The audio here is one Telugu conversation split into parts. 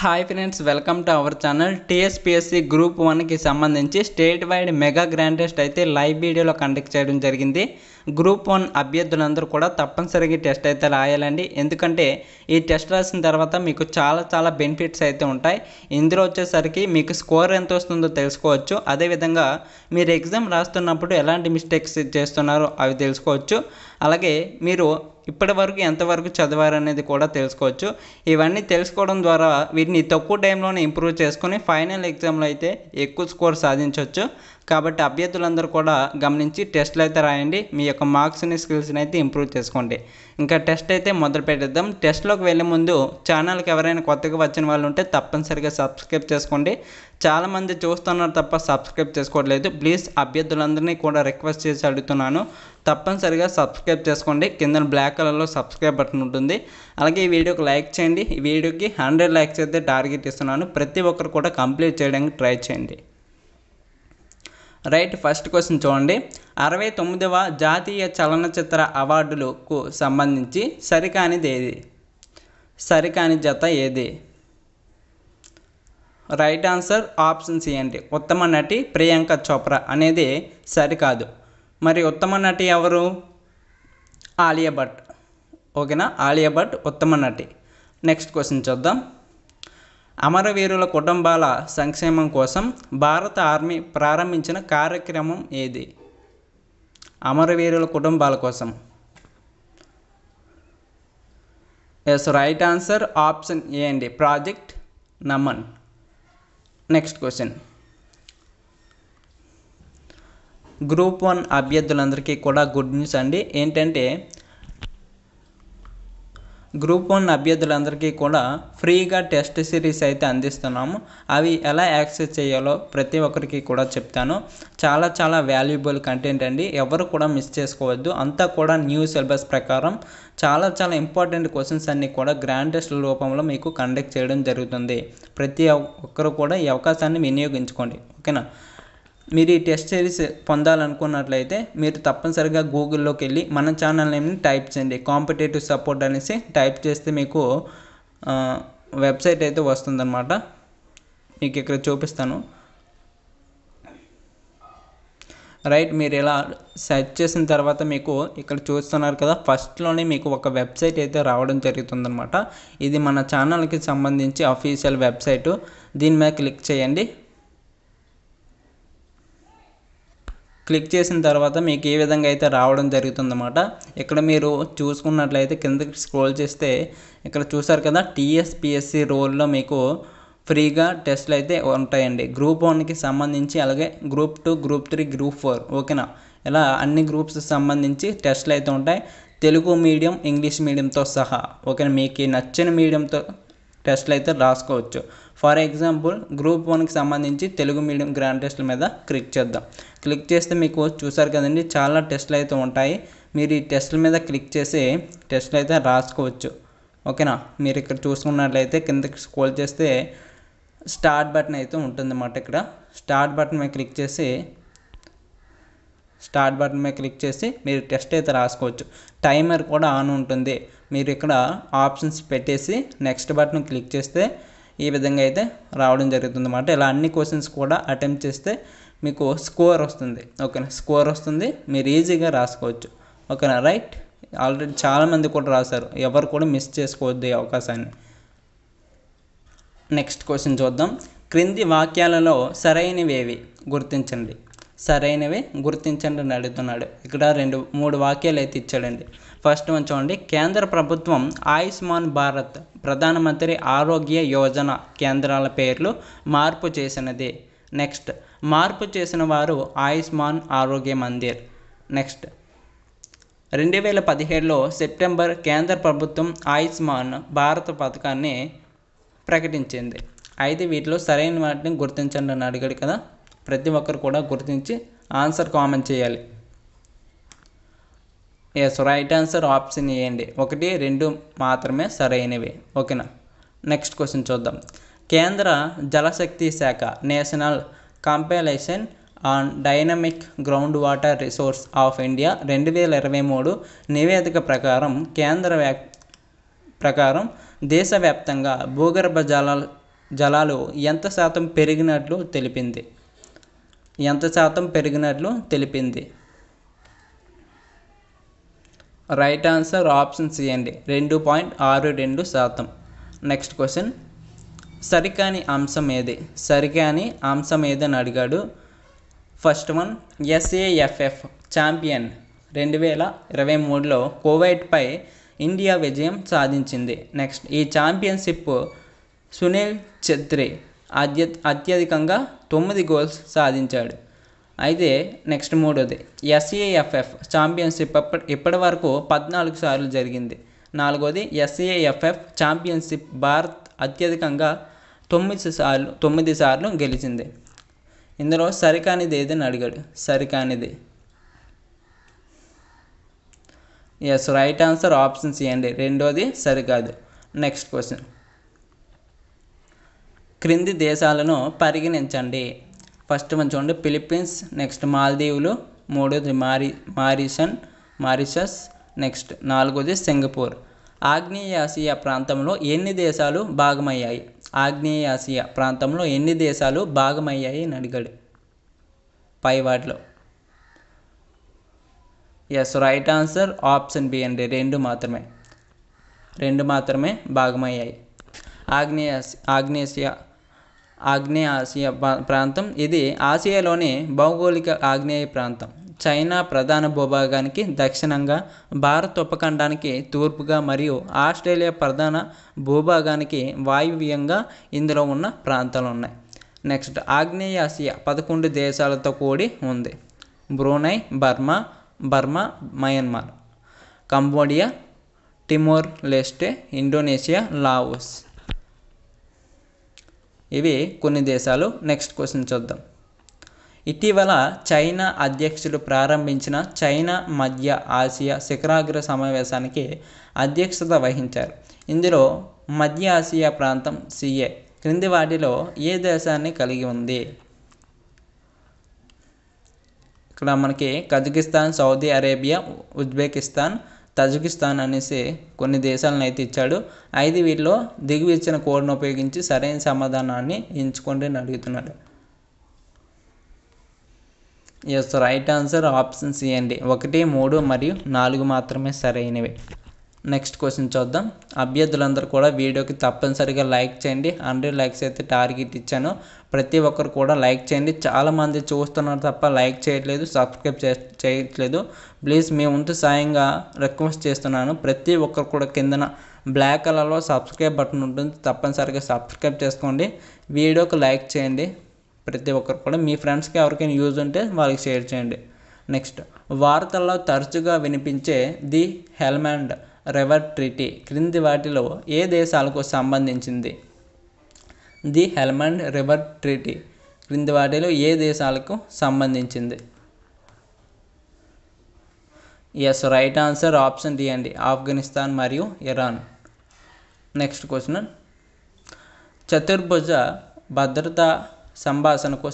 Hi friends, welcome to our channel. TSPSC group 1కి సంబంధించి state wide mega grand test అయితే లైవ్ వీడియోలో కండక్ట్ చేయడం జరిగింది. గ్రూప్ 1 అభ్యర్థులందరూ కూడా తప్పనిసరిగా టెస్ట్ అయితే రాయాలండి. ఎందుకంటే ఈ టెస్ట్ రాసిన తర్వాత మీకు చాలా బెనిఫిట్స్ అయితే ఉంటాయి. ఇందులో వచ్చేసరికి మీకు స్కోర్ ఎంత వస్తుందో తెలుసుకోవచ్చు. అదేవిధంగా మీరు ఎగ్జామ్ రాస్తున్నప్పుడు ఎలాంటి మిస్టేక్స్ చేస్తున్నారో అవి తెలుసుకోవచ్చు. అలాగే మీరు ఇప్పటి వరకు ఎంతవరకు చదివారనేది కూడా తెలుసుకోవచ్చు. ఇవన్నీ తెలుసుకోవడం ద్వారా వీటిని తక్కువ టైంలోనే ఇంప్రూవ్ చేసుకొని ఫైనల్ ఎగ్జామ్లో అయితే ఎక్కువ స్కోర్ సాధించవచ్చు. కాబట్టి అభ్యర్థులందరూ కూడా గమనించి టెస్ట్లు అయితే రాయండి. మీ యొక్క మార్క్స్ని స్కిల్స్ని అయితే ఇంప్రూవ్ చేసుకోండి. ఇంకా టెస్ట్ అయితే మొదలు పెట్టేద్దాం. టెస్ట్లోకి వెళ్ళే ముందు ఛానల్కి ఎవరైనా కొత్తగా వచ్చిన వాళ్ళు ఉంటే తప్పనిసరిగా సబ్స్క్రైబ్ చేసుకోండి. చాలామంది చూస్తున్నారు తప్ప సబ్స్క్రైబ్ చేసుకోవట్లేదు. ప్లీజ్ అభ్యర్థులందరినీ కూడా రిక్వెస్ట్ చేసి అడుగుతున్నాను, తప్పనిసరిగా సబ్స్క్రైబ్ చేసుకోండి. కింద బ్లాక్ కలర్లో సబ్స్క్రైబ్ బటన్ ఉంటుంది. అలాగే ఈ వీడియోకి లైక్ చేయండి. ఈ వీడియోకి 100 లైక్స్ అయితే టార్గెట్ ఇస్తున్నాను. ప్రతి ఒక్కరు కూడా కంప్లీట్ చేయడానికి ట్రై చేయండి. రైట్, ఫస్ట్ క్వశ్చన్ చూడండి. 69వ జాతీయ చలనచిత్ర అవార్డులకు సంబంధించి సరికానిది ఏది? సరికాని జత ఏది? రైట్ ఆన్సర్ ఆప్షన్ సి అండి. ఉత్తమ నటి ప్రియాంక చోప్రా అనేది సరికాదు. మరి ఉత్తమ నటి ఎవరు? ఆలియా భట్. ఓకేనా, ఆలియా భట్ ఉత్తమ నటి. నెక్స్ట్ క్వశ్చన్ చూద్దాం. అమరవీరుల కుటుంబాల సంక్షేమం కోసం భారత ఆర్మీ ప్రారంభించిన కార్యక్రమం ఏది? అమరవీరుల కుటుంబాల కోసం. Yes, right answer option A అండి, project Naman. Next question. Group 1 అభ్యర్థులందరికీ కూడా గుడ్ న్యూస్ అండి. ఏంటంటే గ్రూప్ 1 అభ్యర్థులందరికీ కూడా ఫ్రీగా టెస్ట్ సిరీస్ అయితే అందిస్తున్నాము. అవి ఎలా యాక్సెస్ చేయాలో ప్రతి ఒక్కరికి కూడా చెప్తాను. చాలా వాల్యుబుల్ కంటెంట్ అండి. ఎవరు కూడా మిస్ చేసుకోవద్దు. అంతా కూడా న్యూ సిలబస్ ప్రకారం చాలా ఇంపార్టెంట్ క్వశ్చన్స్ అన్నీ కూడా గ్రాండ్ టెస్ట్ రూపంలో మీకు కండక్ట్ చేయడం జరుగుతుంది. ప్రతి ఒక్కరు కూడా ఈ అవకాశాన్ని వినియోగించుకోండి. ఓకేనా. మీరు ఈ టెస్ట్ సిరీస్ పొందాలనుకున్నట్లయితే మీరు తప్పనిసరిగా గూగుల్లోకి వెళ్ళి మన ఛానల్ నేమ్ని టైప్ చేయండి. కాంపిటేటివ్ సపోర్ట్ అనేసి టైప్ చేస్తే మీకు వెబ్సైట్ అయితే వస్తుందన్నమాట. మీకు ఇక్కడ చూపిస్తాను. రైట్, మీరు ఇలా సెర్చ్ చేసిన తర్వాత మీకు ఇక్కడ చూస్తున్నారు కదా, ఫస్ట్లోనే మీకు ఒక వెబ్సైట్ అయితే రావడం జరుగుతుందన్నమాట. ఇది మన ఛానల్కి సంబంధించి అఫీషియల్ వెబ్సైటు. దీని మీద క్లిక్ చేయండి. క్లిక్ చేసిన తర్వాత మీకు ఈ విధంగా అయితే రావడం జరుగుతుందన్నమాట. ఇక్కడ మీరు చూసుకున్నట్లయితే కిందకి స్క్రోల్ చేస్తే ఇక్కడ చూసారు కదా, టీఎస్పీఎస్సీ రోల్లో మీకు ఫ్రీగా టెస్ట్లు అయితే ఉంటాయండి. గ్రూప్ 1కి సంబంధించి, అలాగే గ్రూప్ 2, గ్రూప్ 3, గ్రూప్ 4. ఓకేనా. ఇలా అన్ని గ్రూప్స్కి సంబంధించి టెస్ట్లు అయితే ఉంటాయి. తెలుగు మీడియం, ఇంగ్లీష్ మీడియంతో సహా. ఓకేనా. మీకు నచ్చిన మీడియంతో టెస్ట్లు అయితే రాసుకోవచ్చు. ఫర్ ఎగ్జాంపుల్ గ్రూప్ 1కి సంబంధించి తెలుగు మీడియం గ్రాండ్ టెస్ట్ల మీద క్లిక్ చేద్దాం. క్లిక్ చేస్తే మీకు చూసారు కదండి, చాలా టెస్ట్లు అయితే ఉంటాయి. మీరు ఈ టెస్ట్ల మీద క్లిక్ చేసి టెస్ట్లు అయితే రాసుకోవచ్చు. ఓకేనా. మీరు ఇక్కడ చూసుకున్నట్లయితే కిందకి స్క్రోల్ చేస్తే స్టార్ట్ బటన్ అయితే ఉంటుందన్నమాట. ఇక్కడ స్టార్ట్ బటన్ మీద క్లిక్ చేసి మీరు టెస్ట్ అయితే రాసుకోవచ్చు. టైమర్ కూడా ఆన్ ఉంటుంది. మీరు ఇక్కడ ఆప్షన్స్ పెట్టేసి నెక్స్ట్ బటన్ క్లిక్ చేస్తే ఈ విధంగా అయితే రావడం జరుగుతుంది అన్నమాట. ఇలా అన్ని క్వశ్చన్స్ కూడా అటెంప్ట్ చేస్తే మీకు స్కోర్ వస్తుంది. ఓకేనా, స్కోర్ వస్తుంది. మీరు ఈజీగా రాసుకోవచ్చు. ఓకేనా. రైట్, ఆల్రెడీ చాలామంది కూడా రాశారు. ఎవరు కూడా మిస్ చేసుకోవద్దు ఈ అవకాశాన్ని. నెక్స్ట్ క్వశ్చన్ చూద్దాం. క్రింది వాక్యాలలో సరైనవేవి గుర్తించండి. సరైనవి గుర్తించండి అని అడుగుతున్నాడు. ఇక్కడ 3 వాక్యాలు అయితే ఇచ్చాడండి. ఫస్ట్ వన్ చూడండి. కేంద్ర ప్రభుత్వం ఆయుష్మాన్ భారత్ ప్రధానమంత్రి ఆరోగ్య యోజన కేంద్రాల పేర్లు మార్పు చేసినది. నెక్స్ట్, మార్పు చేసిన వారు ఆయుష్మాన్ ఆరోగ్య మందిర్. నెక్స్ట్, 2017లో సెప్టెంబర్ కేంద్ర ప్రభుత్వం ఆయుష్మాన్ భారత్ పథకాన్ని ప్రకటించింది. అయితే వీటిలో సరైన వాటిని గుర్తించండి అని అడిగాడు కదా. ప్రతి ఒక్కరు కూడా గుర్తించి ఆన్సర్ కామెంట్ చేయాలి. Yes, right answer option A అండి. 1, 2 మాత్రమే సరైనవి. ఓకేనా. నెక్స్ట్ క్వశ్చన్ చూద్దాం. కేంద్ర జలశక్తి శాఖ national compilation on dynamic ground water resource of India 2023 నివేదిక ప్రకారం దేశవ్యాప్తంగా భూగర్భ జలాల జలాలు ఎంత శాతం పెరిగినట్లు తెలిపింది. రైట్ ఆన్సర్ ఆప్షన్ సి అండి, 2.62%. నెక్స్ట్ క్వశ్చన్, సరికాని అంశం ఏదని అడిగాడు. ఫస్ట్ వన్, SAFF ఛాంపియన్ 2023లో కువైట్పై ఇండియా విజయం సాధించింది. నెక్స్ట్, ఈ ఛాంపియన్షిప్ సునీల్ ఛెత్రి అత్యధికంగా 9 గోల్స్ సాధించాడు. అయితే నెక్స్ట్ మూడోది, SAFF ఛాంపియన్షిప్ ఇప్పటి వరకు 14 సార్లు జరిగింది. నాలుగోది, SAFF ఛాంపియన్షిప్ భారత్ అత్యధికంగా 9 సార్లు గెలిచింది. ఇందులో సరికానిది ఏదని అడిగాడు. సరికానిది yes, right answer option C అండి, రెండోది సరికాదు. నెక్స్ట్ క్వశ్చన్, క్రింది దేశాలను పరిగణించండి. ఫస్ట్ వన్ చూడండి, ఫిలిప్పీన్స్, నెక్స్ట్ మాల్దీవులు, మూడోది మారిషస్, నెక్స్ట్ నాలుగోది సింగపూర్. ఆగ్నేయాసియా ప్రాంతంలో ఎన్ని దేశాలు భాగమయ్యాయి? ఆగ్నేయాసియా ప్రాంతంలో ఎన్ని దేశాలు భాగమయ్యాయి అని అడిగాడు పై వాటిలో. Yes, right answer option B అండి, రెండు మాత్రమే భాగమయ్యాయి. ఆగ్నేయ ఆసియా ప్రాంతం ఇది ఆసియాలోని భౌగోళిక ఆగ్నేయ ప్రాంతం. చైనా ప్రధాన భూభాగానికి దక్షిణంగా, భారత్ ఉపఖండానికి తూర్పుగా మరియు ఆస్ట్రేలియా ప్రధాన భూభాగానికి వాయువ్యంగా ఇందులో ఉన్న ప్రాంతాలు ఉన్నాయి. నెక్స్ట్, ఆగ్నేయ ఆసియా 11 దేశాలతో కూడి ఉంది. Brunei, Burma, Myanmar, Cambodia, Timor Leste, Indonesia, Laos. ఇవి కొన్ని దేశాలు. నెక్స్ట్ క్వశ్చన్ చూద్దాం. ఇటీవల చైనా అధ్యక్షుడు ప్రారంభించిన చైనా మధ్య ఆసియా శిఖరాగ్ర సమావేశానికి అధ్యక్షత వహించారు. ఇందులో మధ్య ఆసియా ప్రాంతం CA క్రింది వాటిలో ఏ దేశాన్ని కలిగి ఉంది? ఇక్కడ మనకి Kazakhstan, Saudi Arabia, Uzbekistan, Tajikistan అనేసి కొన్ని దేశాలను అయితే ఇచ్చాడు. 5 వీటిలో దిగువ ఇచ్చిన కోడ్ను ఉపయోగించి సరైన సమాధానాన్ని ఎంచుకోండి అని అడుగుతున్నాడు. Yes, right answer option C అండి, 1, 3 మరియు 4 మాత్రమే సరైనవి. నెక్స్ట్ క్వశ్చన్ చూద్దాం. అభ్యర్థులందరూ కూడా వీడియోకి తప్పనిసరిగా లైక్ చేయండి. 100 లైక్స్ అయితే టార్గెట్ ఇచ్చాను. ప్రతి ఒక్కరు కూడా లైక్ చేయండి. చాలామంది చూస్తున్నారు తప్ప లైక్ చేయట్లేదు, సబ్స్క్రైబ్ చేయట్లేదు. ప్లీజ్ మీ వంతు సాయంగా రిక్వెస్ట్ చేస్తున్నాను. ప్రతి ఒక్కరు కూడా కిందన బ్లాక్ కలర్లో సబ్స్క్రైబ్ బటన్ ఉంటుంది, తప్పనిసరిగా సబ్స్క్రైబ్ చేసుకోండి. వీడియోకి లైక్ చేయండి. ప్రతి ఒక్కరు కూడా మీ ఫ్రెండ్స్కి ఎవరికైనా యూజ్ ఉంటే వాళ్ళకి షేర్ చేయండి. నెక్స్ట్, వార్తల్లో తరచుగా వినిపించే ది హెల్మాండ్ రివర్ ట్రీటీ క్రింది వాటిలో ఏ దేశాలకు సంబంధించింది? ది హెల్మాండ్ రివర్ ట్రీటీ క్రింది వాటిలో ఏ దేశాలకు సంబంధించింది? Yes, right answer option D అండి, ఆఫ్ఘనిస్తాన్ మరియు ఇరాన్. నెక్స్ట్ క్వశ్చన్, చతుర్భుజ భద్రతా సంభాషణకు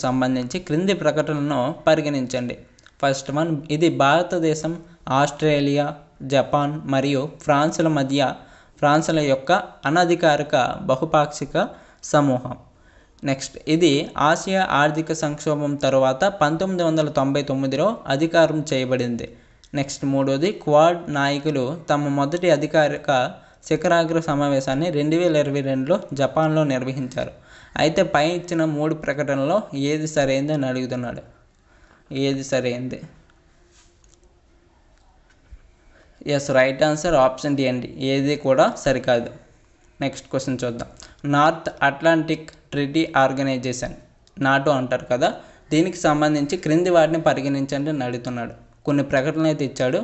సంబంధించి క్రింది ప్రకటనలను పరిగణించండి. ఫస్ట్ వన్, ఇది భారతదేశం, ఆస్ట్రేలియా, జపాన్ మరియు ఫ్రాన్స్ల యొక్క అనధికారిక బహుపాక్షిక సమూహం. నెక్స్ట్, ఇది ఆసియా ఆర్థిక సంక్షోభం తరువాత 1999లో అధికారం చేయబడింది. నెక్స్ట్, మూడోది, క్వాడ్ నాయకులు తమ మొదటి అధికారిక శిఖరాగ్ర సమావేశాన్ని 2022లో జపాన్లో నిర్వహించారు. అయితే పై ఇచ్చిన 3 ప్రకటనలో ఏది సరైంది అని అడుగుతున్నాడు. ఏది సరైంది? Yes, right answer option D అండి, ఏది కూడా సరికాదు. నెక్స్ట్ క్వశ్చన్ చూద్దాం. North Atlantic treaty organisation, NATO అంటారు కదా, దీనికి సంబంధించి క్రింది వాటిని పరిగణించండి అని అడుగుతున్నాడు. కొన్ని ప్రకటనలు అయితే ఇచ్చాడు.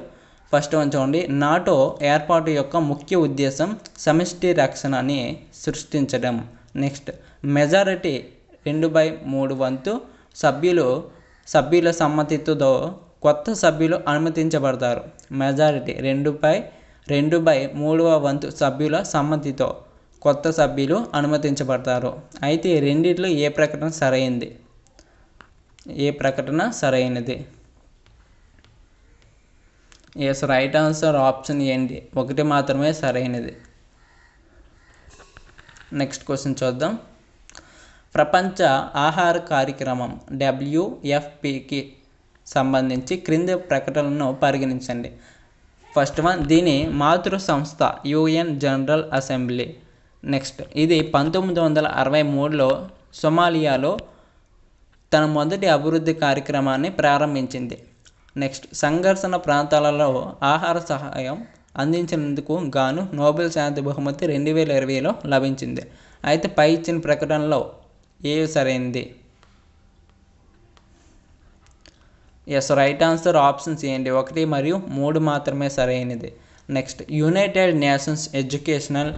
ఫస్ట్ వన్ చూడండి, నాటో ఏర్పాటు యొక్క ముఖ్య ఉద్దేశం సమిష్టి రక్షణని సృష్టించడం. నెక్స్ట్, మెజారిటీ 2/3 వంతు సభ్యుల సమ్మతితో కొత్త సభ్యులు అనుమతించబడతారు. మెజారిటీ 2/3 వంతు సభ్యుల సమ్మతితో కొత్త సభ్యులు అనుమతించబడతారు. అయితే రెండిట్లో ఏ ప్రకటన సరైనది? ఎస్, రైట్ ఆన్సర్ ఆప్షన్ ఏంటి, ఒకటి మాత్రమే సరైనది. నెక్స్ట్ క్వశ్చన్ చూద్దాం. ప్రపంచ ఆహార కార్యక్రమం WFPకి సంబంధించి క్రింది ప్రకటనలను పరిగణించండి. ఫస్ట్ వన్, దీని మాతృ సంస్థ UN జనరల్ అసెంబ్లీ. నెక్స్ట్, ఇది 1963లో సొమాలియాలో తన మొదటి అభివృద్ధి కార్యక్రమాన్ని ప్రారంభించింది. నెక్స్ట్, సంఘర్షణ ప్రాంతాలలో ఆహార సహాయం అందించినందుకు గాను నోబెల్ శాంతి బహుమతి 2020లో లభించింది. అయితే పై ఇచ్చిన ప్రకటనలో ఏవి సరైనది? ఎస్, రైట్ ఆన్సర్ ఆప్షన్స్ ఏంటి, 1 మరియు 3 మాత్రమే సరైనది. Next, United Nations Educational,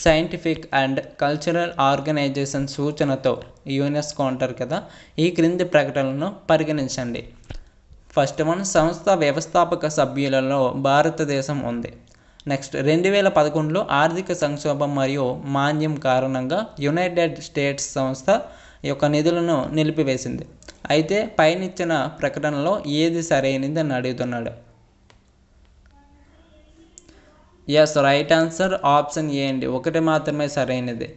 Scientific and Cultural Organization సూచనతో యునెస్కో అంటారు కదా, ఈ క్రింది ప్రకటనలను పరిగణించండి. ఫస్ట్ వన్, సంస్థ వ్యవస్థాపక సభ్యులలో భారతదేశం ఉంది. నెక్స్ట్, 2011లో ఆర్థిక సంక్షోభం మరియు మాంద్యం కారణంగా యునైటెడ్ స్టేట్స్ సంస్థ యొక్క నిధులను నిలిపివేసింది. అయితే పైనిచ్చిన ప్రకటనలో ఏది సరైనది అని అడుగుతున్నాడు. Yes, right answer option A అండి, 1 మాత్రమే సరైనది,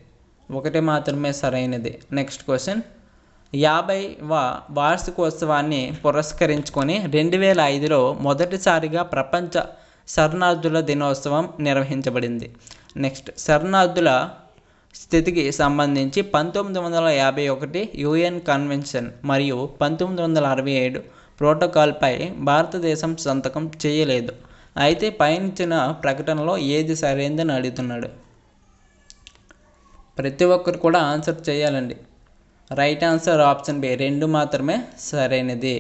1 మాత్రమే సరైనది. నెక్స్ట్ క్వశ్చన్, 50వ వార్షికోత్సవాన్ని పురస్కరించుకొని 2005లో మొదటిసారిగా ప్రపంచ శరణార్థుల దినోత్సవం నిర్వహించబడింది. నెక్స్ట్, శరణార్థుల స్థితికి సంబంధించి 1951 UN కన్వెన్షన్ మరియు 1967 ప్రోటోకాల్పై భారతదేశం సంతకం చేయలేదు. అయితే పైనిచ్చిన ప్రకటనలో ఏది సరైనదని అడుగుతున్నాడు. ప్రతి ఒక్కరు కూడా ఆన్సర్ చేయాలండి. రైట్ ఆన్సర్ ఆప్షన్ బి, 2 మాత్రమే సరైనది.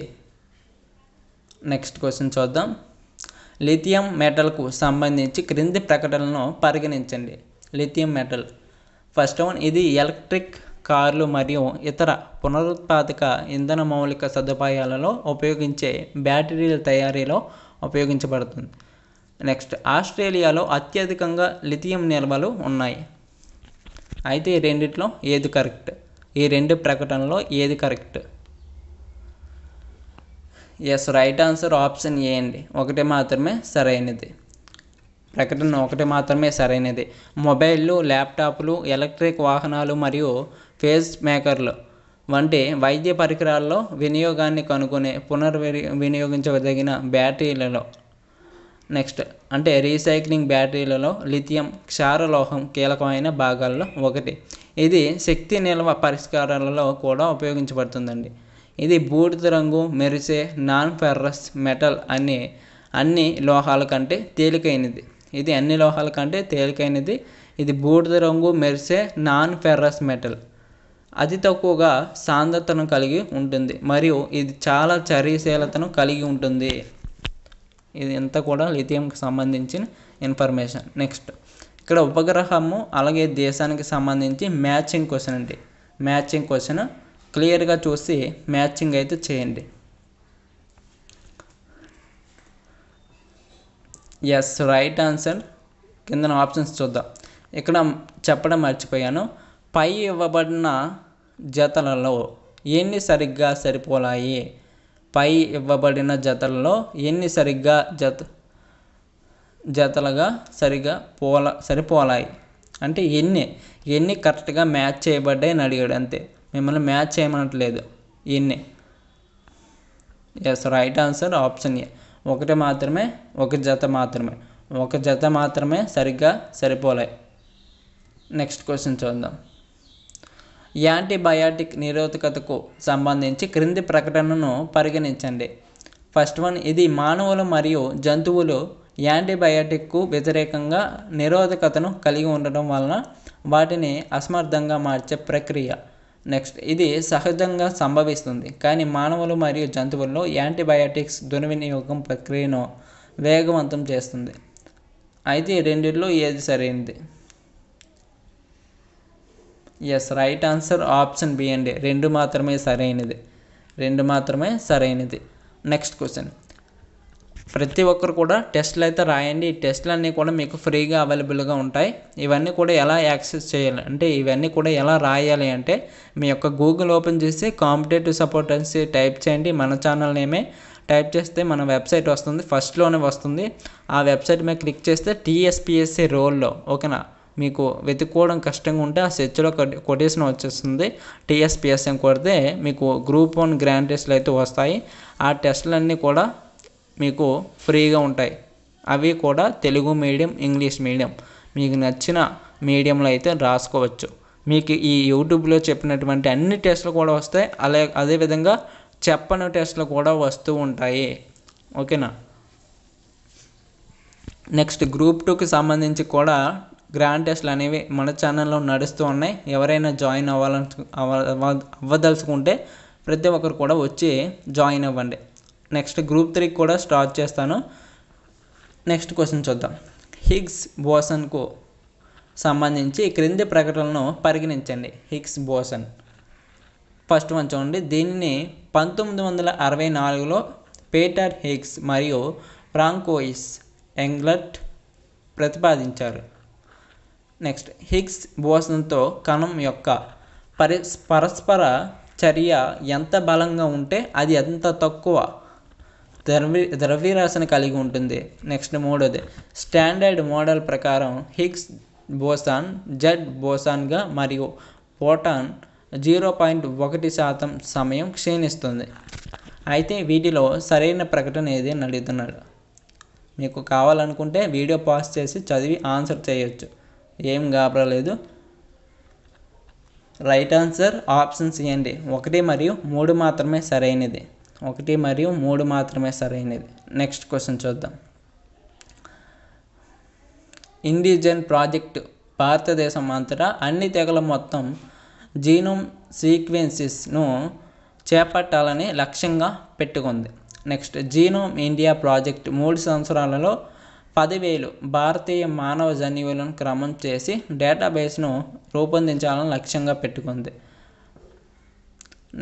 నెక్స్ట్ క్వశ్చన్ చూద్దాం. లిథియం మెటల్కు సంబంధించి క్రింది ప్రకటనలను పరిగణించండి. లిథియం మెటల్, ఫస్ట్ వన్, ఇది ఎలక్ట్రిక్ కార్లు మరియు ఇతర పునరుత్పాదక ఇంధన మౌలిక సదుపాయాలలో ఉపయోగించే బ్యాటరీల తయారీలో ఉపయోగించబడుతుంది. నెక్స్ట్, ఆస్ట్రేలియాలో అత్యధికంగా లిథియం నిల్వలు ఉన్నాయి. అయితే ఈ రెండిట్లో ఏది కరెక్ట్? ఈ 2 ప్రకటనలో ఏది correct? Yes, right answer option A అండి, 1 మాత్రమే సరైనది. ప్రకటన 1 మాత్రమే సరైనది. మొబైళ్ళు, ల్యాప్టాప్లు, ఎలక్ట్రిక్ వాహనాలు మరియు ఫేస్ మేకర్లు వంటి వైద్య పరికరాల్లో వినియోగాన్ని కనుగొనే వినియోగించదగిన బ్యాటరీలలో, నెక్స్ట్ అంటే రీసైక్లింగ్ బ్యాటరీలలో లిథియం క్షారలోహం కీలకమైన భాగాల్లో ఒకటి. ఇది శక్తి నిల్వ పరిష్కారాలలో కూడా ఉపయోగించబడుతుందండి. ఇది బూడిద రంగు మెరిసే నాన్ ఫెర్రస్ మెటల్ అన్ని లోహాల కంటే తేలికైనది. ఇది అన్ని లోహాల కంటే తేలికైనది. ఇది బూడిద రంగు మెరిసే నాన్ ఫెర్రస్ మెటల్. అతి తక్కువగా సాంద్రతను కలిగి ఉంటుంది మరియు ఇది చాలా చర్యశీలతను కలిగి ఉంటుంది. ఇది అంతా కూడా లిథియంకి సంబంధించిన ఇన్ఫర్మేషన్. నెక్స్ట్, ఇక్కడ ఉపగ్రహము అలాగే దేశానికి సంబంధించి మ్యాచింగ్ క్వశ్చన్ అండి. మ్యాచింగ్ క్వశ్చన్ క్లియర్గా చూసి మ్యాచింగ్ అయితే చేయండి. Yes, right answer. కింద ఆప్షన్స్ చూద్దాం. ఇక్కడ చెప్పడం మర్చిపోయాను. పై ఇవ్వబడిన జతలలో ఎన్ని సరిగ్గా సరిపోలాయి? పై ఇవ్వబడిన జతలలో ఎన్ని జతలుగా సరిపోలాయి అంటే ఎన్ని కరెక్ట్గా మ్యాచ్ చేయబడ్డాయి అని అడిగాడు. అంతే, మిమ్మల్ని మ్యాచ్ చేయమనట్లేదు. ఎన్ని? Yes, right answer option A, 1 మాత్రమే, 1 జత మాత్రమే, 1 జత మాత్రమే సరిగ్గా సరిపోలాయి. నెక్స్ట్ క్వశ్చన్ చూద్దాం. యాంటీబయాటిక్ నిరోధకతకు సంబంధించి క్రింది ప్రకటనను పరిగణించండి. ఫస్ట్ వన్, ఇది మానవులు మరియు జంతువులు యాంటీబయాటిక్కు వ్యతిరేకంగా నిరోధకతను కలిగి ఉండడం వలన వాటిని అసమర్థంగా మార్చే ప్రక్రియ. నెక్స్ట్, ఇది సహజంగా సంభవిస్తుంది కానీ మానవులు మరియు జంతువుల్లో యాంటీబయాటిక్స్ దుర్వినియోగం ప్రక్రియను వేగవంతం చేస్తుంది. అయితే ఈ రెండిట్లో ఏది సరైనది? Yes, right answer option B అండి, 2 మాత్రమే సరైనది, 2 మాత్రమే సరైనది. Next question. ప్రతి ఒక్కరు కూడా టెస్టులు అయితే రాయండి. ఈ టెస్టులన్నీ కూడా మీకు ఫ్రీగా అవైలబుల్గా ఉంటాయి. ఇవన్నీ కూడా ఎలా యాక్సెస్ చేయాలి అంటే ఇవన్నీ కూడా ఎలా రాయాలి అంటే మీ యొక్క గూగుల్ ఓపెన్ చేసి కాంపిటేటివ్ సపోర్టెన్సీ టైప్ చేయండి. మన ఛానల్ నేమే టైప్ చేస్తే మన వెబ్సైట్ వస్తుంది, ఫస్ట్లోనే వస్తుంది. ఆ వెబ్సైట్ మీద క్లిక్ చేస్తే టీఎస్పిఎస్సి రోల్లో ఓకేనా, మీకు వెతుక్కోవడం కష్టంగా ఉంటే ఆ సెర్చ్లో కొటేషన్ వచ్చేస్తుంది. టీఎస్పిఎస్సి అని కొడితే మీకు గ్రూప్ 1 గ్రాండ్ టెస్ట్లు అయితే వస్తాయి. ఆ టెస్టులన్నీ కూడా మీకు ఫ్రీగా ఉంటాయి. అవి కూడా తెలుగు మీడియం, ఇంగ్లీష్ మీడియం, మీకు నచ్చిన మీడియంలో అయితే రాసుకోవచ్చు. మీకు ఈ యూట్యూబ్లో చెప్పినటువంటి అన్ని టెస్టులు కూడా వస్తాయి. అదేవిధంగా చెప్పని టెస్టులు కూడా వస్తూ ఉంటాయి ఓకేనా. నెక్స్ట్ గ్రూప్ 2కి సంబంధించి కూడా గ్రాండ్ టెస్ట్లు అనేవి మన ఛానల్లో నడుస్తూ ఉన్నాయి. ఎవరైనా జాయిన్ అవ్వదలుచుకుంటే ప్రతి ఒక్కరు కూడా వచ్చి జాయిన్ అవ్వండి. నెక్స్ట్ గ్రూప్ 3 కూడా స్టార్ట్ చేస్తాను. నెక్స్ట్ క్వశ్చన్ చూద్దాం. హిగ్స్ బోసన్కు సంబంధించి క్రింది ప్రకటనలను పరిగణించండి. హిగ్స్ బోసన్ ఫస్ట్ వన్ చూడండి. దీనిని 1964లో పీటర్ హిగ్స్ మరియు ఫ్రాంకోయిస్ ఎంగ్లట్ ప్రతిపాదించారు. నెక్స్ట్ హిగ్స్ బోసన్తో కణం యొక్క పరస్పర చర్య ఎంత బలంగా ఉంటే అది ఎంత తక్కువ ద్రవ్యరాశిని కలిగి ఉంటుంది. నెక్స్ట్ మూడోది, స్టాండర్డ్ మోడల్ ప్రకారం హిగ్స్ బోసాన్ జెడ్ బోసాన్గా మరియు ఫోటాన్ 0.1% సమయం క్షీణిస్తుంది. అయితే వీటిలో సరైన ప్రకటన ఏది అని అడుగుతున్నాడు. మీకు కావాలనుకుంటే వీడియో పాజ్ చేసి చదివి ఆన్సర్ చేయొచ్చు, ఏం గాబరలేదు. రైట్ ఆన్సర్ ఆప్షన్స్ ఇవ్వండి. 1 మరియు 3 మాత్రమే సరైనది. 1 మరియు 3 మాత్రమే సరైనది. నెక్స్ట్ క్వశ్చన్ చూద్దాం. ఇండిజెన్ ప్రాజెక్టు భారతదేశం అంతటా అన్ని తెగల మొత్తం జీనోమ్ సీక్వెన్సెస్ను చేపట్టాలని లక్ష్యంగా పెట్టుకుంది. నెక్స్ట్ జీనోమ్ ఇండియా ప్రాజెక్ట్ 3 సంవత్సరాలలో 10,000 భారతీయ మానవ జన్యువులను క్రమం చేసి డేటాబేస్ను రూపొందించాలని లక్ష్యంగా పెట్టుకుంది.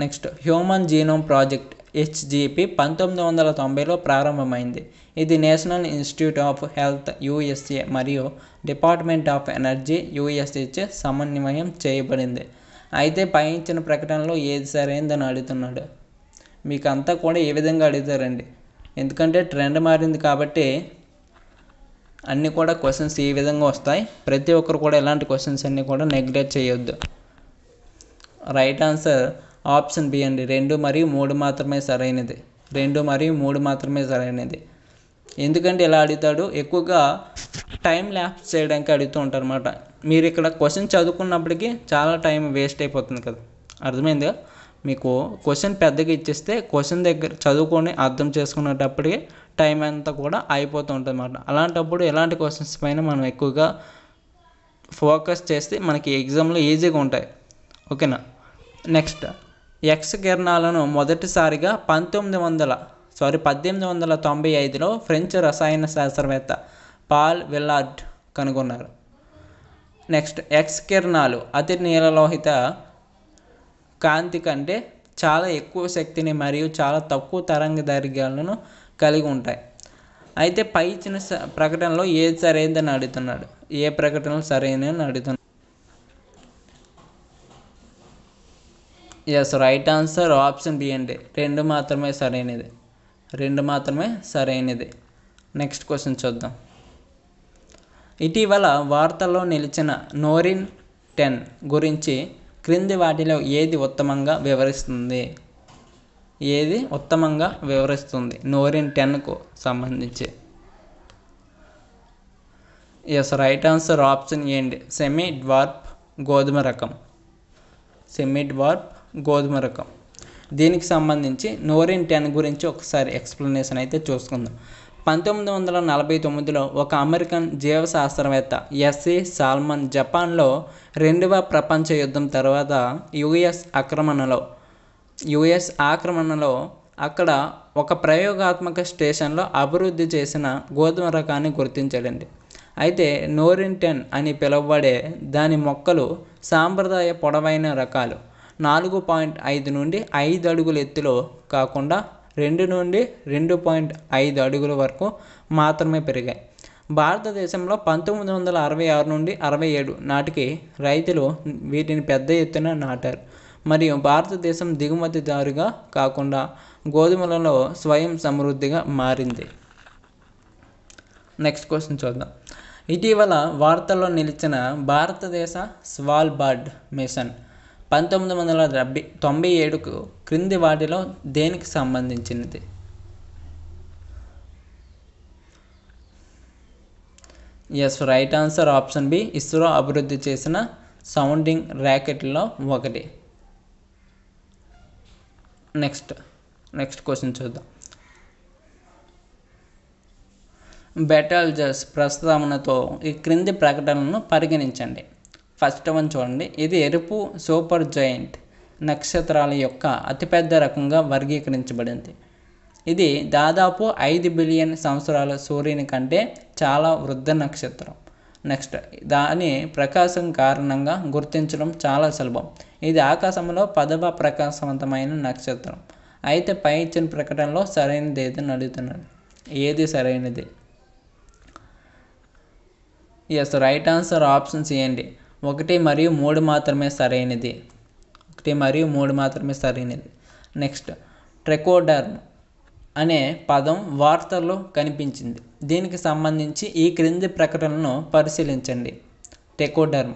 Next human genome project HGP 1990లో ప్రారంభమైంది. ఇది national institute of health USA మరియు డిపార్ట్మెంట్ ఆఫ్ ఎనర్జీ USA చే సమన్వయం చేయబడింది. అయితే పై ఇచ్చిన ప్రకటనలో ఏది సరైనదని అడుగుతున్నాడు. మీకు అంతా కూడా ఏ విధంగా అడుగుతారండి, ఎందుకంటే ట్రెండ్ మారింది కాబట్టి అన్నీ కూడా క్వశ్చన్స్ ఈ విధంగా వస్తాయి. ప్రతి ఒక్కరు కూడా ఇలాంటి క్వశ్చన్స్ అన్నీ కూడా నెగ్లెక్ట్ చేయొద్దు. రైట్ ఆన్సర్ ఆప్షన్ బి అండి. 2 మరియు 3 మాత్రమే సరైనది. 2 మరియు 3 మాత్రమే సరైనది. ఎందుకంటే ఇలా అడుగుతాడు, ఎక్కువగా టైం ల్యాప్స్ చేయడానికి అడుగుతూ ఉంటారు అన్నమాట. మీరు ఇక్కడ క్వశ్చన్ చదువుకున్నప్పటికీ చాలా టైం వేస్ట్ అయిపోతుంది కదా, అర్థమైందిగా. మీకు క్వశ్చన్ పెద్దగా ఇచ్చేస్తే క్వశ్చన్ దగ్గర చదువుకొని అర్థం చేసుకునేటప్పటికి టైం అంతా కూడా అయిపోతూ ఉంటుంది అన్నమాట. అలాంటప్పుడు ఎలాంటి క్వశ్చన్స్ పైన మనం ఎక్కువగా ఫోకస్ చేస్తే మనకి ఎగ్జామ్లో ఈజీగా ఉంటాయి ఓకేనా. నెక్స్ట్ ఎక్స్ కిరణాలను మొదటిసారిగా 1895లో ఫ్రెంచ్ రసాయన శాస్త్రవేత్త పాల్ విల్లార్డ్ కనుగొన్నారు. నెక్స్ట్ ఎక్స్ కిరణాలు అతి నీలలోహిత కాంతి కంటే చాలా ఎక్కువ శక్తిని మరియు చాలా తక్కువ తరంగ దైర్ఘ్యాలను కలిగి ఉంటాయి. అయితే పై ఇచ్చిన ప్రకటనలో ఏది సరైనదని అడుగుతున్నాడు. ఏ ప్రకటనలు సరైనని అడుగుతున్నాడు. Yes, right answer option B అండి. 2 మాత్రమే సరైనది. 2 మాత్రమే సరైనది. నెక్స్ట్ క్వశ్చన్ చూద్దాం. ఇటీవల వార్తల్లో నిలిచిన నోరిన్ 10 గురించి క్రింది వాటిలో ఏది ఉత్తమంగా వివరిస్తుంది. ఏది ఉత్తమంగా వివరిస్తుంది నోరిన్ 10కు సంబంధించి. Yes, right answer option A అండి. సెమీ డ్వార్ఫ్ గోధుమ రకం. సెమీ డ్వార్ఫ్ గోధుమ రకం. దీనికి సంబంధించి నోరిన్ 10 గురించి ఒకసారి ఎక్స్ప్లెనేషన్ అయితే చూసుకుందాం. 1949లో ఒక అమెరికన్ జీవశాస్త్రవేత్త ఎస్సి సాల్మన్ జపాన్లో 2వ ప్రపంచ యుద్ధం తర్వాత యుఎస్ ఆక్రమణలో అక్కడ ఒక ప్రయోగాత్మక స్టేషన్లో అభివృద్ధి చేసిన గోధుమ రకాన్ని గుర్తించాడండి. అయితే నోరిన్ 10 అని పిలువబడే దాని మొక్కలు సాంప్రదాయ పొడవైన రకాలు 4.5 నుండి 5 అడుగుల ఎత్తులో కాకుండా 2 నుండి 2.5 అడుగుల వరకు మాత్రమే పెరిగాయి. భారతదేశంలో 1966 నుండి 67 నాటికి రైతులు వీటిని పెద్ద ఎత్తున నాటారు మరియు భారతదేశం దిగుమతిదారుగా కాకుండా గోధుమలలో స్వయం సమృద్ధిగా మారింది. నెక్స్ట్ క్వశ్చన్ చూద్దాం. ఇటీవల వార్తల్లో నిలిచిన భారతదేశ స్వాల్బార్డ్ మిషన్ 1997కు క్రింది వాటిలో దేనికి సంబంధించినది? Yes, right answer option B, ISRO అభివృద్ధి చేసిన సౌండింగ్ ర్యాకెట్లో ఒకటి. నెక్స్ట్ క్వశ్చన్ చూద్దాం. బెటల్జస్ ప్రస్తావనతో ఈ క్రింది ప్రకటనలను పరిగణించండి. ఫస్ట్ వన్ చూడండి. ఇది ఎరుపు సూపర్ జైంట్ నక్షత్రాల యొక్క అతిపెద్ద రకంగా వర్గీకరించబడింది. ఇది దాదాపు 5 బిలియన్ సంవత్సరాల సూర్యుని కంటే చాలా వృద్ధ నక్షత్రం. నెక్స్ట్, దాని ప్రకాశం కారణంగా గుర్తించడం చాలా సులభం. ఇది ఆకాశంలో 10వ ప్రకాశవంతమైన నక్షత్రం. అయితే పై ఇచ్చిన ప్రకటనలో సరైనది ఏదని అడుగుతున్నాడు. ఏది సరైనది? Yes, right answer option C అండి. 1 మరియు 3 మాత్రమే సరైనది. 1 మరియు 3 మాత్రమే సరైనది. నెక్స్ట్, ట్రెకోడర్మ్ అనే పదం వార్తల్లో కనిపించింది. దీనికి సంబంధించి ఈ క్రింది ప్రకటనలను పరిశీలించండి. ట్రైకోడర్మ్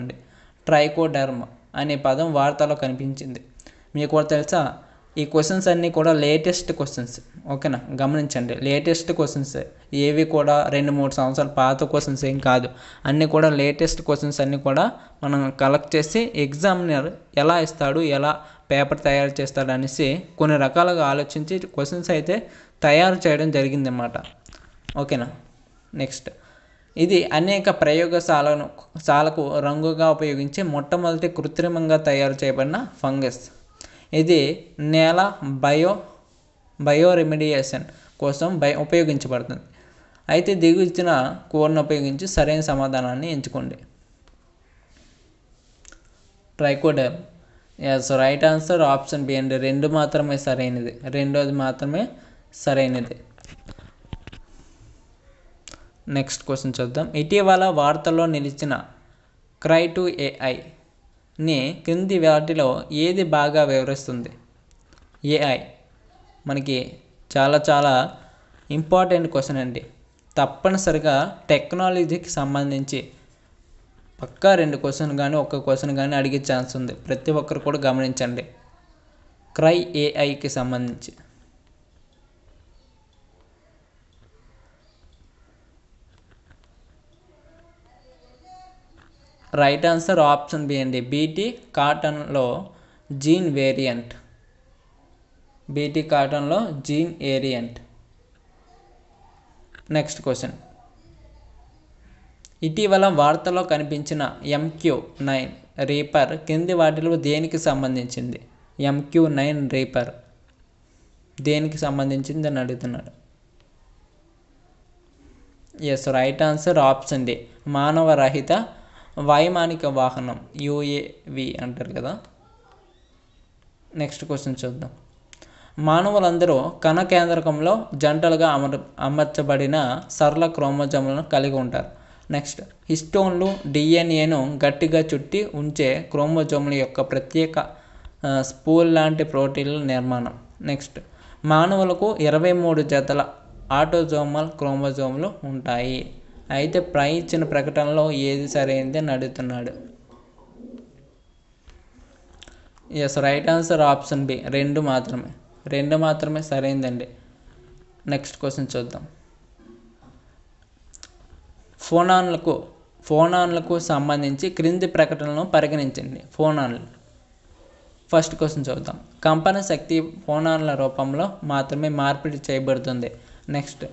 అండి. ట్రైకోడర్మ్ అనే పదం వార్తల్లో కనిపించింది. మీకు కూడా తెలుసా, ఈ క్వశ్చన్స్ అన్నీ కూడా లేటెస్ట్ క్వశ్చన్స్. ఓకేనా, గమనించండి. లేటెస్ట్ క్వశ్చన్స్, ఏవి కూడా 2-3 సంవత్సరాల పాత క్వశ్చన్స్ ఏం కాదు. అన్నీ కూడా లేటెస్ట్ క్వశ్చన్స్ అన్నీ కూడా మనం కలెక్ట్ చేసి ఎగ్జామినర్ ఎలా ఇస్తాడు, ఎలా పేపర్ తయారు చేస్తాడు అనేసి కొన్ని రకాలుగా ఆలోచించి క్వశ్చన్స్ అయితే తయారు చేయడం జరిగిందన్నమాట. ఓకేనా. నెక్స్ట్, ఇది అనేక ప్రయోగశాలకు రంగుగా ఉపయోగించి మొట్టమొదటి కృత్రిమంగా తయారు చేయబడిన ఫంగస్. ఇది నేల బయోరెమిడియేషన్ కోసం ఉపయోగించబడుతుంది. అయితే దిగువచ్చిన కోడ్ను ఉపయోగించి సరైన సమాధానాన్ని ఎంచుకోండి. Trichoderma. Yes, right answer option B అండి. 2 మాత్రమే సరైనది. రెండోది మాత్రమే సరైనది. నెక్స్ట్ క్వశ్చన్ చూద్దాం. ఇటీవల వార్తల్లో నిలిచిన Cry2AI క్రింది వాటిలో ఏది బాగా వివరిస్తుంది? ఏఐ మనకి చాలా చాలా ఇంపార్టెంట్ క్వశ్చన్ అండి. తప్పనిసరిగా టెక్నాలజీకి సంబంధించి పక్కా 2 క్వశ్చన్ కానీ 1 క్వశ్చన్ కానీ అడిగే ఛాన్స్ ఉంది. ప్రతి ఒక్కరు కూడా గమనించండి. Cry2AIకి సంబంధించి రైట్ ఆన్సర్ ఆప్షన్ బి అండి. బీటీ కాటన్లో జీన్ వేరియంట్. Next question. ఇటీవల వార్తల్లో కనిపించిన MQ-9 రీపర్ కింది వాటిలో దేనికి సంబంధించింది? MQ-9 రీపర్ దేనికి సంబంధించింది అని అడుగుతున్నాడు. Yes, right answer option D, మానవరహిత వైమానిక వాహనం, UAV అంటారు కదా. నెక్స్ట్ క్వశ్చన్ చూద్దాం. మానవులందరూ కణ కేంద్రకంలో జంటలుగా అమర్చబడిన సరళ క్రోమోజోమ్లను కలిగి ఉంటారు. నెక్స్ట్, హిస్టోన్లు DNAను గట్టిగా చుట్టి ఉంచే క్రోమోజోముల యొక్క ప్రత్యేక స్పూల్ లాంటి ప్రోటీన్ల నిర్మాణం. నెక్స్ట్, మానవులకు 23 జతల ఆటోజోమల్ క్రోమోజోములు ఉంటాయి. అయితే పై ఇచ్చిన ప్రకటనలో ఏది సరైనది అని అడుగుతున్నాడు. Yes, right answer option B, 2 మాత్రమే సరైనదండి. నెక్స్ట్ క్వశ్చన్ చూద్దాం. ఫోనాన్లకు సంబంధించి క్రింది ప్రకటనలను పరిగణించండి. ఫోనాన్లు. ఫస్ట్ క్వశ్చన్ చూద్దాం. కంపన శక్తి ఫోనాన్ల రూపంలో మాత్రమే మార్పిడి చేయబడుతుంది. నెక్స్ట్,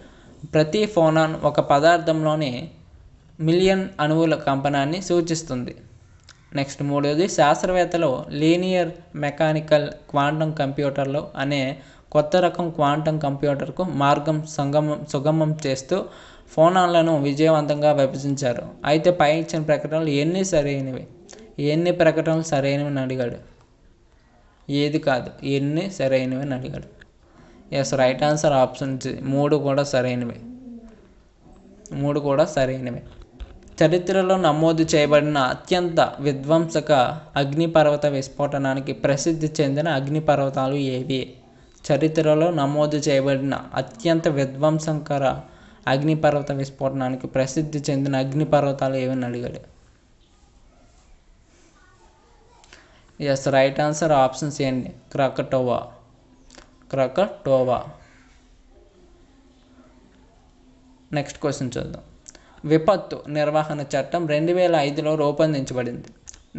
ప్రతి ఫోనాన్ ఒక పదార్థంలోని మిలియన్ అణువుల కంపనాన్ని సూచిస్తుంది. నెక్స్ట్, మూడవది, శాస్త్రవేత్తలు లీనియర్ మెకానికల్ క్వాంటం కంప్యూటర్లు అనే కొత్త రకం క్వాంటం కంప్యూటర్కు మార్గం సుగమం చేస్తూ ఫోనాన్లను విజయవంతంగా విభజించారు. అయితే పై ఇచ్చిన ప్రకటనలు ఎన్ని ప్రకటనలు సరైనవి అని అడిగాడు. ఏది కాదు, ఎన్ని సరైనవి అని అడిగాడు. Yes, right answer option C, 3 కూడా సరైనవి. చరిత్రలో నమోదు చేయబడిన అత్యంత విధ్వంసక అగ్నిపర్వత విస్ఫోటనానికి ప్రసిద్ధి చెందిన అగ్నిపర్వతాలు ఏవి? చరిత్రలో నమోదు చేయబడిన అత్యంత విధ్వంసకర అగ్నిపర్వత విస్ఫోటనానికి ప్రసిద్ధి చెందిన అగ్నిపర్వతాలు ఏవని అడిగాడు. Yes, right answer option C అండి, క్రకటోవా. నెక్స్ట్ క్వశ్చన్ చూద్దాం. విపత్తు నిర్వహణ చట్టం 2005లో రూపొందించబడింది.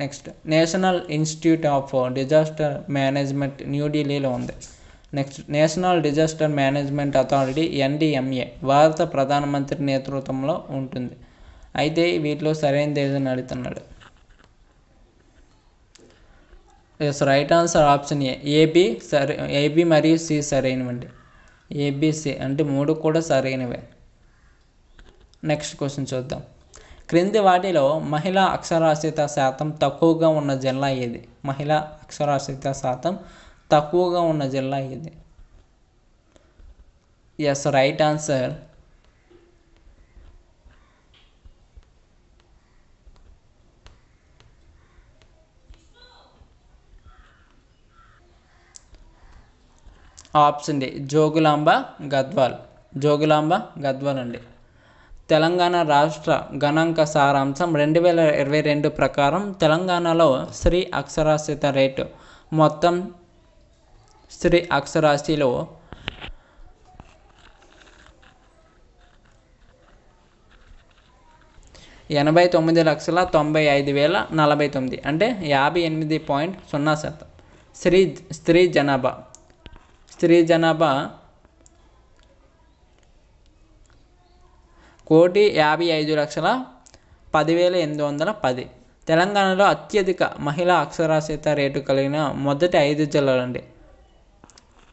Next, national institute of disaster management న్యూఢిల్లీలో ఉంది. Next, national disaster management authority NDMA భారత ప్రధానమంత్రి నేతృత్వంలో ఉంటుంది. అయితే వీటిలో సరైనది ఏదని అడుగుతున్నాడు. Yes, right answer option A, A B మరియు సి సరైనవండి. ఏబిసి అంటే 3 కూడా సరైనవే. నెక్స్ట్ క్వశ్చన్ చూద్దాం. క్రింది వాటిలో మహిళా అక్షరాస్యత శాతం తక్కువగా ఉన్న జిల్లా ఏది? మహిళా అక్షరాస్యత శాతం తక్కువగా ఉన్న జిల్లా ఏది? Yes, right answer option D, Jogulamba Gadwal అండి. తెలంగాణ రాష్ట్ర గణాంక సారాంశం 2022 ప్రకారం తెలంగాణలో స్త్రీ అక్షరాస్యత రేటు మొత్తం స్త్రీ అక్షరాస్యతలో 89,95,049 అంటే 58.0%. స్త్రీ జనాభా 1,55,10,810. తెలంగాణలో అత్యధిక మహిళా అక్షరాస్యత రేటు కలిగిన మొదటి 5 జిల్లాలండి.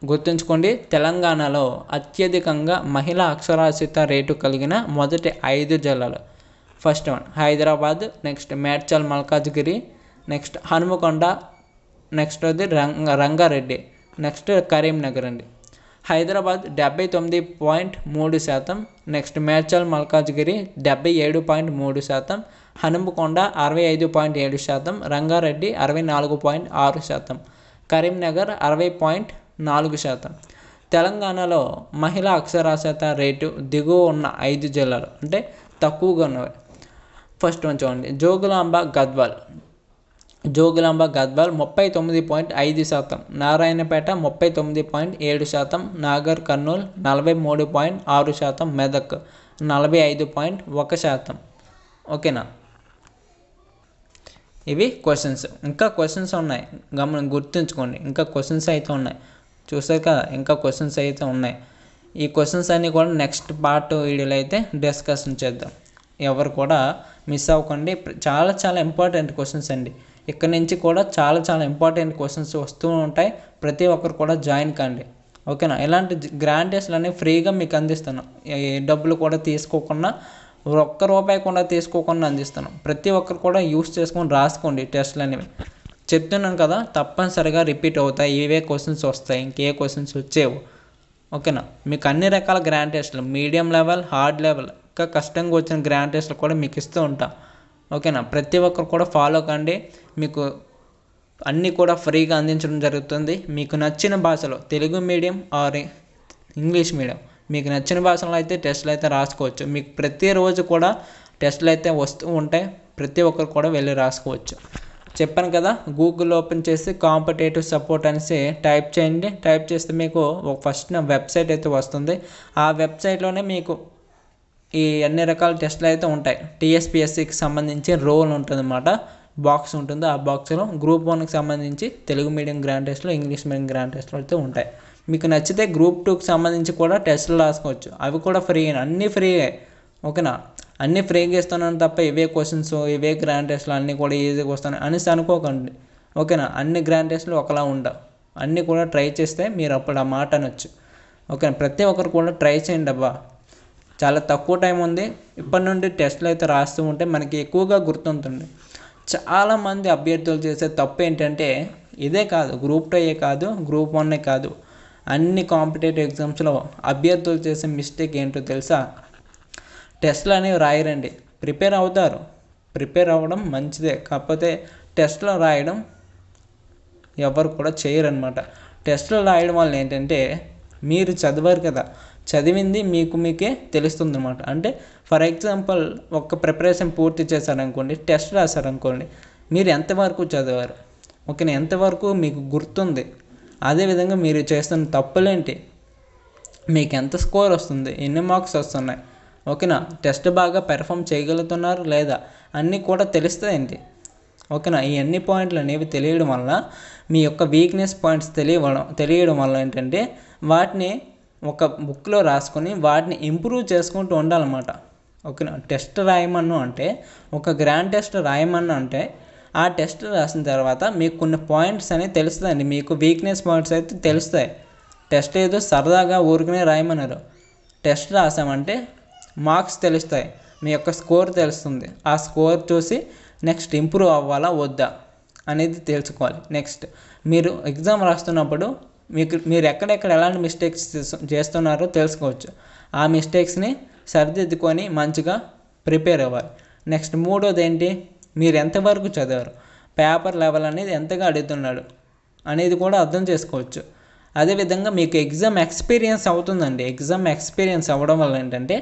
గుర్తుంచుకోండి, తెలంగాణలో అత్యధికంగా మహిళా అక్షరాస్యత రేటు కలిగిన మొదటి 5 జిల్లాలు. First one Hyderabad, next Medchal Malkajgiri, next Hanumakonda, next అది రంగారెడ్డి, నెక్స్ట్ కరీంనగర్ అండి. హైదరాబాద్ 79.3%, నెక్స్ట్ మేడ్చల్ మల్కాజ్గిరి 77.3%, హనుమకొండ 65.7%, రంగారెడ్డి 64.6%, కరీంనగర్ 60.4%. తెలంగాణలో మహిళా అక్షరాస్యత రేటు దిగువ ఉన్న 5 జిల్లాలు అంటే తక్కువగా ఉన్నవి. ఫస్ట్ వన్ చూడండి, జోగులాంబ గద్వాల్ 39.5%, నారాయణపేట 39.7%, నాగర్ కర్నూల్ 43.6%, మెదక్ 45.1%. ఓకేనా? ఇవి క్వశ్చన్స్. ఇంకా క్వశ్చన్స్ ఉన్నాయి, గుర్తుంచుకోండి. ఇంకా క్వశ్చన్స్ అయితే ఉన్నాయి, చూసారు కదా, ఇంకా క్వశ్చన్స్ అయితే ఉన్నాయి. ఈ క్వశ్చన్స్ అన్నీ కూడా నెక్స్ట్ పార్ట్ వీడియోలో అయితే డిస్కషన్ చేద్దాం. ఎవరు కూడా మిస్ అవ్వకండి. చాలా ఇంపార్టెంట్ క్వశ్చన్స్ అండి. ఇక్కడ నుంచి కూడా చాలా ఇంపార్టెంట్ క్వశ్చన్స్ వస్తూ ఉంటాయి. ప్రతి ఒక్కరు కూడా జాయిన్ కండి. ఓకేనా? ఇలాంటి గ్రాండ్ టెస్ట్లు అనేవి ఫ్రీగా మీకు అందిస్తున్నాం. డబ్బులు కూడా తీసుకోకుండా, ఒక్క రూపాయి కూడా తీసుకోకుండా అందిస్తున్నాం. ప్రతి ఒక్కరు కూడా యూస్ చేసుకొని రాసుకోండి. టెస్ట్లు అనేవి చెప్తున్నాను కదా, తప్పనిసరిగా రిపీట్ అవుతాయి. ఇవే క్వశ్చన్స్ వస్తాయి, ఇంకే క్వశ్చన్స్ వచ్చేవు. ఓకేనా? మీకు అన్ని రకాల గ్రాండ్ టెస్ట్లు, మీడియం లెవెల్, హార్డ్ లెవెల్, ఇంకా కష్టంగా వచ్చిన గ్రాండ్ టెస్ట్లు కూడా మీకు ఇస్తూ ఉంటాం. ఓకేనా? ప్రతి ఒక్కరు కూడా ఫాలో కండి. మీకు అన్నీ కూడా ఫ్రీగా అందించడం జరుగుతుంది. మీకు నచ్చిన భాషలో, Telugu medium are English medium, మీకు నచ్చిన భాషలో అయితే టెస్టులు అయితే రాసుకోవచ్చు. మీకు ప్రతిరోజు కూడా టెస్టులు అయితే వస్తూ ఉంటాయి. ప్రతి ఒక్కరు కూడా వెళ్ళి రాసుకోవచ్చు. చెప్పాను కదా, గూగుల్ ఓపెన్ చేసి కాంపిటేటివ్ సపోర్ట్ అనేసి టైప్ చేయండి. టైప్ చేస్తే మీకు ఫస్ట్ వెబ్సైట్ అయితే వస్తుంది. ఆ వెబ్సైట్లోనే మీకు ఈ అన్ని రకాల టెస్టులు అయితే ఉంటాయి. TSPSCకి సంబంధించి రోల్ ఉంటుందన్నమాట, బాక్స్ ఉంటుంది. ఆ బాక్స్లో గ్రూప్ 1కి సంబంధించి తెలుగు మీడియం గ్రాండ్ టెస్టులు, ఇంగ్లీష్ మీడియం గ్రాండ్ టెస్టులు అయితే ఉంటాయి. మీకు నచ్చితే గ్రూప్ 2కి సంబంధించి కూడా టెస్టులు రాసుకోవచ్చు. అవి కూడా ఫ్రీ, అన్నీ ఫ్రీయే. ఓకేనా? అన్నీ ఫ్రీగా ఇస్తున్నాను తప్ప ఇవే క్వశ్చన్స్, ఇవే గ్రాండ్ టెస్టులు అన్నీ కూడా ఈజీగా వస్తాను అనేసి అనుకోకండి. ఓకేనా? అన్ని గ్రాండ్ టెస్టులు ఒకలా ఉండవు. అన్నీ కూడా ట్రై చేస్తే మీరు అప్పుడు ఆ మాట అనొచ్చు. ఓకేనా? ప్రతి ఒక్కరు కూడా ట్రై చేయండి అబ్బా. చాలా తక్కువ టైం ఉంది. ఇప్పటి నుండి టెస్టులు అయితే రాస్తూ ఉంటే మనకి ఎక్కువగా గుర్తుంటుంది. చాలామంది అభ్యర్థులు చేసే తప్పు ఏంటంటే ఇదే కాదు, గ్రూప్ 2 కాదు, గ్రూప్ 1 కాదు, అన్ని కాంపిటేటివ్ ఎగ్జామ్స్లో అభ్యర్థులు చేసే మిస్టేక్ ఏంటో తెలుసా? టెస్టులు అనేవి రాయరండి. ప్రిపేర్ అవుతారు, ప్రిపేర్ అవ్వడం మంచిదే. కాకపోతే టెస్ట్లో రాయడం ఎవరు కూడా చేయరనమాట. టెస్ట్లో రాయడం వల్ల ఏంటంటే మీరు చదివారు కదా, చదివింది మీకే తెలుస్తుంది అనమాట. అంటే ఫర్ ఎగ్జాంపుల్ ఒక ప్రిపరేషన్ పూర్తి చేశారనుకోండి, టెస్ట్ రాశారనుకోండి, మీరు ఎంతవరకు చదివారు, ఓకేనా, ఎంతవరకు మీకు గుర్తుంది, అదేవిధంగా మీరు చేస్తున్న తప్పులేంటి, మీకు ఎంత స్కోర్ వస్తుంది, ఎన్ని మార్క్స్ వస్తున్నాయి, ఓకేనా, టెస్ట్ బాగా పెర్ఫామ్ చేయగలుగుతున్నారు లేదా అన్నీ కూడా తెలుస్తాయండి. ఓకేనా, ఈ అన్ని పాయింట్లు అనేవి తెలియడం వల్ల మీ యొక్క వీక్నెస్ పాయింట్స్ తెలియడం వల్ల ఏంటంటే వాటిని ఒక బుక్లో రాసుకొని వాటిని ఇంప్రూవ్ చేసుకుంటూ ఉండాలన్నమాట. ఓకేనా, టెస్ట్ రాయమన్నా అంటే ఒక గ్రాండ్ టెస్ట్ రాయమన్నా అంటే ఆ టెస్ట్ రాసిన తర్వాత మీకు కొన్ని పాయింట్స్ అనేవి తెలుస్తాయండి, మీకు వీక్నెస్ పాయింట్స్ అయితే తెలుస్తాయి. టెస్ట్ ఏదో సరదాగా ఊరికనే రాయమన్నారు, టెస్ట్ రాసామంటే మార్క్స్ తెలుస్తాయి, మీ యొక్క స్కోర్ తెలుస్తుంది. ఆ స్కోర్ చూసి నెక్స్ట్ ఇంప్రూవ్ అవ్వాలా వద్దా అనేది తెలుసుకోవాలి. నెక్స్ట్ మీరు ఎగ్జామ్ రాస్తున్నప్పుడు మీరు ఎక్కడెక్కడ ఎలాంటి మిస్టేక్స్ చేస్తున్నారో తెలుసుకోవచ్చు. ఆ మిస్టేక్స్ని సరిదిద్దుకొని మంచిగా ప్రిపేర్ అవ్వాలి. నెక్స్ట్ మూడోది ఏంటి, మీరు ఎంతవరకు చదివారు, పేపర్ లెవెల్ అనేది ఎంతగా అడుగుతున్నాడు అనేది కూడా అర్థం చేసుకోవచ్చు. అదేవిధంగా మీకు ఎగ్జామ్ ఎక్స్పీరియన్స్ అవుతుందండి. ఎగ్జామ్ ఎక్స్పీరియన్స్ అవ్వడం వల్ల ఏంటంటే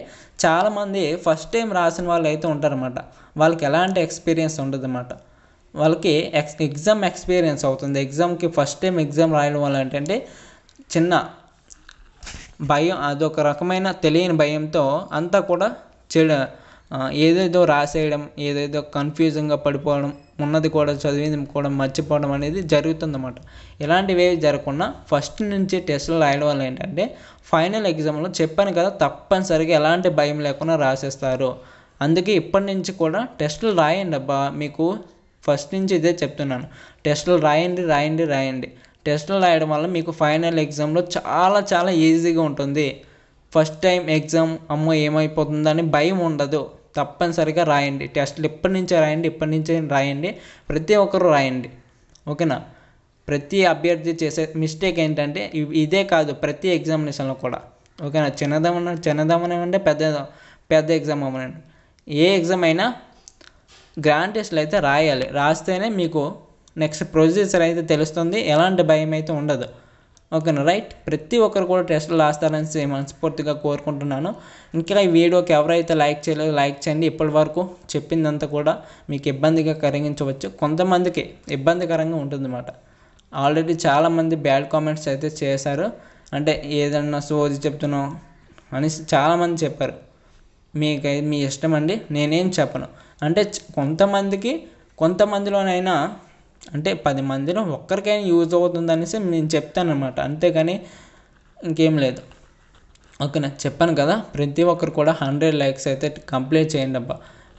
చాలామంది ఫస్ట్ టైం రాసిన వాళ్ళు అయితే ఉంటారన్నమాట, వాళ్ళకి ఎలాంటి ఎక్స్పీరియన్స్ ఉండదన్నమాట. వాళ్ళకి ఎగ్జామ్ ఎక్స్పీరియన్స్ అవుతుంది. ఎగ్జామ్కి ఫస్ట్ టైం ఎగ్జామ్ రాయడం వల్ల ఏంటంటే చిన్న భయం, అదొక రకమైన తెలియని భయంతో అంతా కూడా ఏదేదో రాసేయడం, ఏదేదో కన్ఫ్యూజన్గా పడిపోవడం, ఉన్నది కూడా చదివింది కూడా మర్చిపోవడం అనేది జరుగుతుందన్నమాట. ఇలాంటివి జరగకుండా ఫస్ట్ నుంచి టెస్టులు రాయడం వల్ల ఏంటంటే ఫైనల్ ఎగ్జామ్లో చెప్పాను కదా, తప్పనిసరిగా ఎలాంటి భయం లేకుండా రాసేస్తారు. అందుకే ఇప్పటి నుంచి కూడా టెస్టులు రాయండి అబ్బా. మీకు ఫస్ట్ నుంచి ఇదే చెప్తున్నాను, టెస్టులు రాయండి. టెస్టులు రాయడం వల్ల మీకు ఫైనల్ ఎగ్జామ్లో చాలా చాలా ఈజీగా ఉంటుంది. ఫస్ట్ టైం ఎగ్జామ్ అమ్మో ఏమైపోతుందని భయం ఉండదు. తప్పనిసరిగా రాయండి, టెస్టులు ఇప్పటి నుంచే రాయండి. ప్రతి ఒక్కరు రాయండి, ఓకేనా. ప్రతి అభ్యర్థి చేసే మిస్టేక్ ఏంటంటే ఇదే కాదు, ప్రతి ఎగ్జామినేషన్లో కూడా, ఓకేనా. చిన్నదమనంటే పెద్ద ఎగ్జామ్ అవ్వనండి, ఏ ఎగ్జామ్ అయినా గ్రాండ్ టెస్ట్లు అయితే రాయాలి. రాస్తేనే మీకు నెక్స్ట్ ప్రొసీజర్ అయితే తెలుస్తుంది, ఎలాంటి భయం అయితే ఉండదు, ఓకేనా. రైట్, ప్రతి ఒక్కరు కూడా టెస్టులు రాస్తారని మనస్ఫూర్తిగా కోరుకుంటున్నాను. ఇంకా ఈ వీడియోకి ఎవరైతే లైక్ చేయలేదో లైక్ చేయండి. ఇప్పటి వరకు చెప్పిందంతా కూడా మీకు ఇబ్బందిగా కలిగించవచ్చు, కొంతమందికి ఇబ్బందికరంగా ఉంటుందన్నమాట. ఆల్రెడీ చాలామంది బ్యాడ్ కామెంట్స్ అయితే చేశారు, అంటే ఏదన్నా సోది చెప్తున్నాం అని చాలామంది చెప్పారు. మీ ఇష్టం అండి, నేనేం చెప్పను. అంటే కొంతమందిలోనైనా అంటే 10 మందిలో ఒక్కరికైనా యూజ్ అవుతుంది అనేసి నేను చెప్తాను అనమాట, అంతేగాని ఇంకేం లేదు, ఓకేనా. చెప్పాను కదా, ప్రతి ఒక్కరు కూడా 100 లైక్స్ అయితే కంప్లీట్ చేయండి అబ్బా.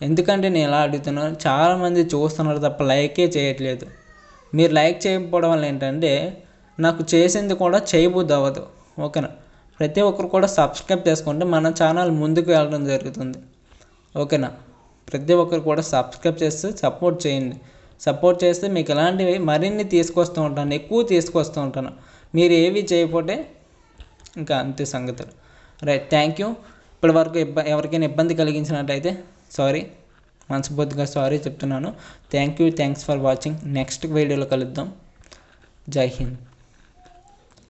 ఎందుకంటే నేను ఎలా అడుగుతున్నాను, చాలామంది చూస్తున్నారు తప్ప లైకే చేయట్లేదు. మీరు లైక్ చేయకపోవడం వల్ల ఏంటంటే నాకు చేసింది కూడా చేయబుద్ధి అవ్వదు, ఓకేనా. ప్రతి ఒక్కరు కూడా సబ్స్క్రైబ్ చేసుకుంటే మన ఛానల్ ముందుకు వెళ్ళడం జరుగుతుంది, ఓకేనా. ప్రతి ఒక్కరు కూడా సబ్స్క్రైబ్ చేస్తే సపోర్ట్ చేయండి. సపోర్ట్ చేస్తే మీకు ఇలాంటివి మరిన్ని తీసుకొస్తూ ఉంటాను, ఎక్కువ తీసుకొస్తూ ఉంటాను. మీరు ఏవి చేయకపోతే ఇంకా అంతే సంగతులు. Right, thank you. ఇప్పటి వరకు ఎవరికైనా ఇబ్బంది కలిగించినట్టయితే సారీ, మనస్ఫూర్తిగా సారీ చెప్తున్నాను. Thanks for watching. నెక్స్ట్ వీడియోలో కలుద్దాం. జై హింద్.